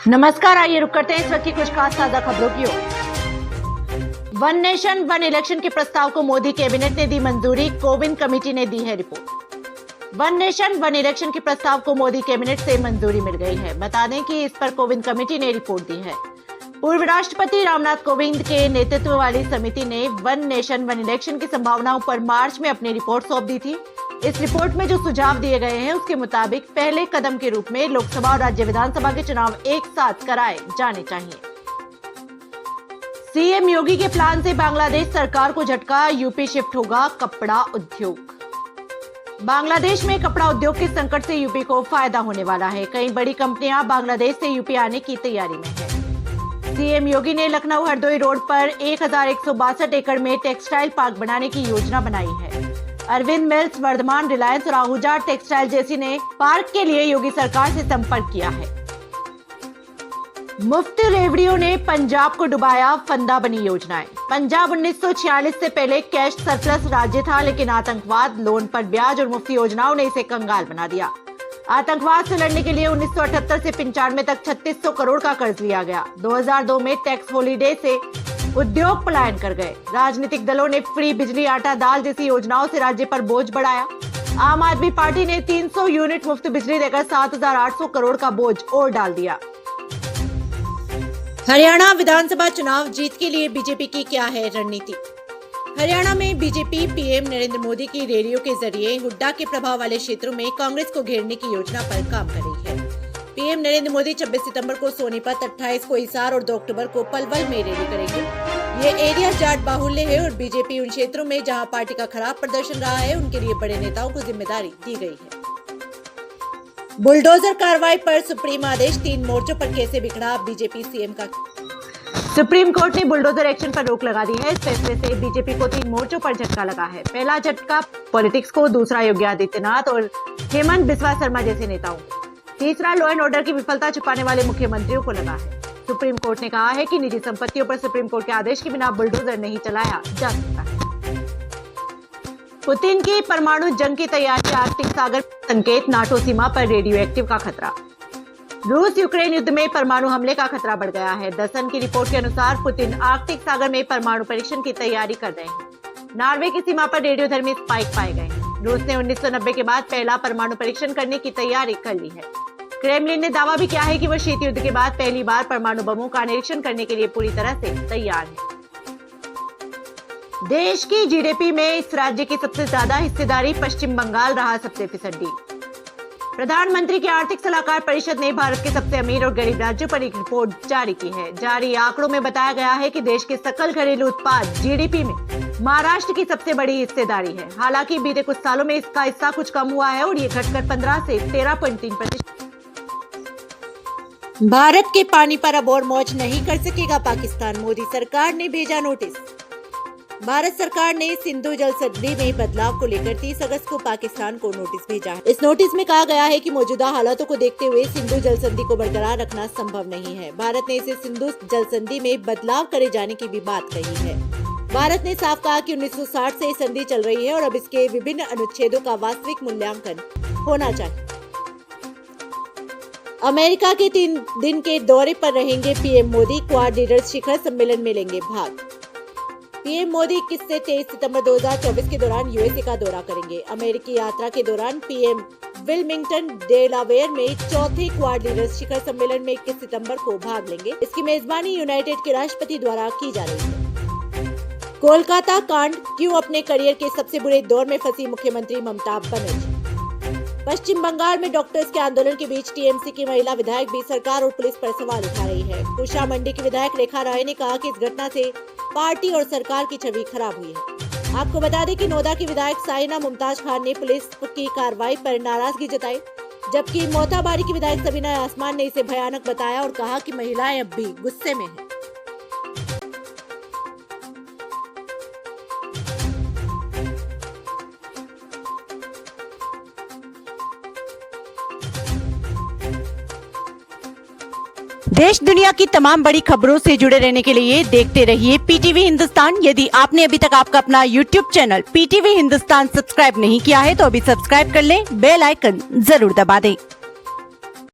नमस्कार, आइए रुक करते हैं इस वक्त की कुछ खास ताजा खबरों की ओर। वन नेशन वन इलेक्शन के प्रस्ताव को मोदी कैबिनेट ने दी मंजूरी, कोविंद कमेटी ने दी है report. One nation one election के प्रस्ताव को मोदी कैबिनेट से मंजूरी मिल गई है। बता दें कि इस पर कोविंद कमेटी ने रिपोर्ट दी है। पूर्व राष्ट्रपति रामनाथ कोविंद के नेतृत्व वाली समिति ने वन नेशन वन इलेक्शन की संभावनाओं पर मार्च में अपनी रिपोर्ट सौंप दी थी। इस रिपोर्ट में जो सुझाव दिए गए हैं उसके मुताबिक पहले कदम के रूप में लोकसभा और राज्य विधानसभा के चुनाव एक साथ कराए जाने चाहिए। सीएम योगी के प्लान से बांग्लादेश सरकार को झटका, यूपी शिफ्ट होगा कपड़ा उद्योग। बांग्लादेश में कपड़ा उद्योग के संकट से यूपी को फायदा होने वाला है। कई बड़ी कंपनियां बांग्लादेश से यूपी आने की तैयारी में है। सीएम योगी ने लखनऊ हरदोई रोड पर 1162 एकड़ में टेक्सटाइल पार्क बनाने की योजना बनाई है। अरविंद मिल्स, वर्धमान, रिलायंस और आहूजा टेक्सटाइल जैसी ने पार्क के लिए योगी सरकार से संपर्क किया है। मुफ्त रेवड़ियों ने पंजाब को डुबाया, फंदा बनी योजनाएं। पंजाब 1946 से पहले कैश सरप्लस राज्य था, लेकिन आतंकवाद, लोन पर ब्याज और मुफ्त योजनाओं ने इसे कंगाल बना दिया। आतंकवाद से लड़ने के लिए 1978 से 95 तक 3600 करोड़ का कर्ज लिया गया। 2002 में टैक्स हॉलीडे से उद्योग पलायन कर गए। राजनीतिक दलों ने फ्री बिजली, आटा, दाल जैसी योजनाओं से राज्य पर बोझ बढ़ाया। आम आदमी पार्टी ने 300 यूनिट मुफ्त बिजली देकर 7800 करोड़ का बोझ और डाल दिया। हरियाणा विधानसभा चुनाव जीत के लिए बीजेपी की क्या है रणनीति? हरियाणा में बीजेपी पीएम नरेंद्र मोदी की रैलियों के जरिए हुड्डा के प्रभाव वाले क्षेत्रों में कांग्रेस को घेरने की योजना पर काम कर रही है। पीएम नरेंद्र मोदी 26 सितंबर को सोनीपत, 28 को हिसार और 2 अक्टूबर को पलवल में रैली करेंगे। ये एरिया जाट बाहुल्य है और बीजेपी उन क्षेत्रों में जहां पार्टी का खराब प्रदर्शन रहा है उनके लिए बड़े नेताओं को जिम्मेदारी दी गई है। बुलडोजर कार्रवाई पर सुप्रीम आदेश, 3 मोर्चों पर कैसे बिखरा बीजेपी सीएम का। सुप्रीम कोर्ट ने बुलडोजर एक्शन पर रोक लगा दी है। इस फैसले से बीजेपी को 3 मोर्चों पर झटका लगा है। पहला झटका पॉलिटिक्स को, दूसरा योगी आदित्यनाथ और हेमंत बिस्वा शर्मा जैसे नेताओं, तीसरा लॉ एंड ऑर्डर की विफलता छुपाने वाले मुख्यमंत्रियों को लगा है। सुप्रीम कोर्ट ने कहा है कि निजी संपत्तियों पर सुप्रीम कोर्ट के आदेश के बिना बुलडोजर नहीं चलाया जा सकता है। पुतिन की परमाणु जंग की तैयारी, आर्कटिक सागर संकेत, नाटो सीमा पर रेडियो एक्टिव का खतरा। रूस यूक्रेन युद्ध में परमाणु हमले का खतरा बढ़ गया है। द सन की रिपोर्ट के अनुसार पुतिन आर्कटिक सागर में परमाणु परीक्षण की तैयारी कर रहे हैं। नॉर्वे की सीमा पर रेडियोधर्मी स्पाइक पाए गए हैं। रूस ने 1990 के बाद पहला परमाणु परीक्षण करने की तैयारी कर ली है। क्रेमलिन ने दावा भी किया है कि वह शीत युद्ध के बाद पहली बार परमाणु बमों का निरीक्षण करने के लिए पूरी तरह से तैयार है। देश की जीडीपी में इस राज्य की सबसे ज्यादा हिस्सेदारी पश्चिम बंगाल रहा, 70%। प्रधानमंत्री की आर्थिक सलाहकार परिषद ने भारत के सबसे अमीर और गरीब राज्यों पर एक रिपोर्ट जारी की है। जारी आंकड़ों में बताया गया है कि देश के सकल घरेलू उत्पाद जीडीपी में महाराष्ट्र की सबसे बड़ी हिस्सेदारी है। हालांकि बीते कुछ सालों में इसका हिस्सा कुछ कम हुआ है और ये घटकर 15 से 13.3%। भारत के पानी पर अब और मौज नहीं कर सकेगा पाकिस्तान, मोदी सरकार ने भेजा नोटिस। भारत सरकार ने सिंधु जल संधि में बदलाव को लेकर 30 अगस्त को पाकिस्तान को नोटिस भेजा है। इस नोटिस में कहा गया है कि मौजूदा हालातों को देखते हुए सिंधु जल संधि को बरकरार रखना संभव नहीं है। भारत ने इसे सिंधु जल संधि में बदलाव करे जाने की भी बात कही है। भारत ने साफ कहा कि 1960 से संधि चल रही है और अब इसके विभिन्न अनुच्छेदों का वास्तविक मूल्यांकन होना चाहिए। अमेरिका के 3 दिन के दौरे पर रहेंगे पीएम मोदी, क्वाड लीडर्स शिखर सम्मेलन में लेंगे भाग। पीएम मोदी 21 से 23 सितंबर 2024 के दौरान यूएसए का दौरा करेंगे। अमेरिकी यात्रा के दौरान पीएम विल्मिंगटन, डेलावेयर में चौथे क्वाड लीडर्स शिखर सम्मेलन में 21 सितंबर को भाग लेंगे। इसकी मेजबानी यूनाइटेड के राष्ट्रपति द्वारा की जा रही है। कोलकाता कांड, क्यों अपने करियर के सबसे बुरे दौर में फंसी मुख्यमंत्री ममता बनर्जी। पश्चिम बंगाल में डॉक्टर्स के आंदोलन के बीच टीएमसी की महिला विधायक भी सरकार और पुलिस पर सवाल उठा रही है। कुशा मंडी की विधायक रेखा राय ने कहा कि इस घटना से पार्टी और सरकार की छवि खराब हुई है। आपको बता दें कि नोएडा की विधायक साइना मुमताज खान ने पुलिस की कार्रवाई पर नाराजगी जताई, जबकि मोथाबारी की विधायक सबीना आसमान ने इसे भयानक बताया और कहा कि महिलाएं अब भी गुस्से में हैं। देश दुनिया की तमाम बड़ी खबरों से जुड़े रहने के लिए देखते रहिए पीटीवी हिंदुस्तान। यदि आपने अभी तक आपका अपना YouTube channel PTV Hindustan subscribe नहीं किया है तो अभी सब्सक्राइब कर लें, बेल आइकन जरूर दबा दें।